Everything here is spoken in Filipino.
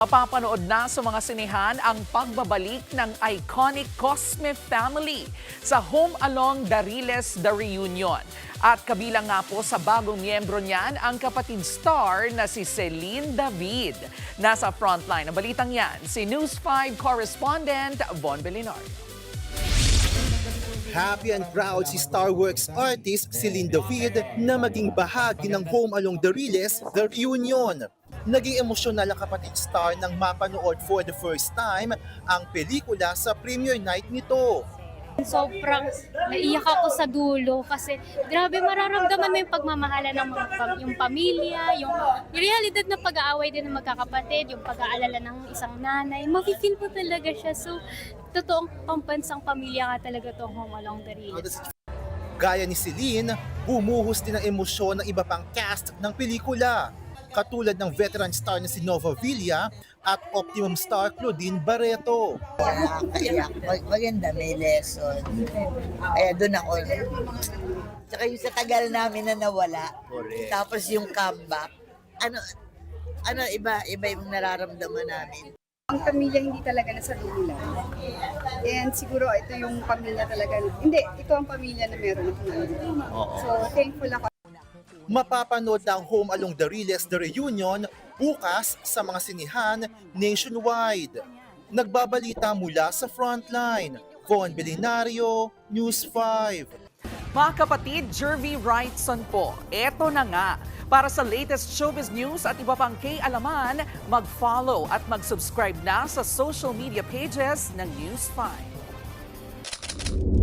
Mapapanood na sa mga sinehan ang pagbabalik ng iconic Cosme family sa Home Along Dariles The Reunion. At kabilang nga po sa bagong miyembro niyan ang kapatid star na si Celine David. Nasa frontline ng balitang yan, si News 5 correspondent Von Belinario. Happy and proud si Star Works artist Celine David na maging bahagi ng Home Along Dariles The Reunion. Naging emosyonal ang kapatid star nang mapanood for the first time ang pelikula sa premiere night nito. Sobrang naiyak ako sa dulo kasi grabe mararamdaman mo yung pagmamahala ng yung pamilya, yung realidad na pag-aaway din ng magkakapatid, yung pag-aalala ng isang nanay. Mafe-feel mo talaga siya. So, totoong pambansang pamilya ka talaga itong Home Along Dariles. Gaya ni Celine, bumuhos din ang emosyon ng iba pang cast ng pelikula. Katulad ng veteran star na si Nova Villa at Optimum star Claudine Barreto. Kaya maganda, may lesson. Kaya doon ako. Tsaka yung sa tagal namin na nawala. Correct. Tapos yung comeback. Iba yung nararamdaman namin. Ang pamilya hindi talaga nasa dulo lang. And siguro ito yung pamilya talaga. Hindi, ito ang pamilya na meron ako ngayon. So thankful ako. Mapapanood na ang Home Along Dariles The Reunion bukas sa mga sinihan nationwide. Nagbabalita mula sa frontline. Von Belinario, News 5. Mga kapatid, Jervy Wrightson po, eto na nga. Para sa latest showbiz news at iba pang kay-alaman, mag-follow at mag-subscribe na sa social media pages ng News 5.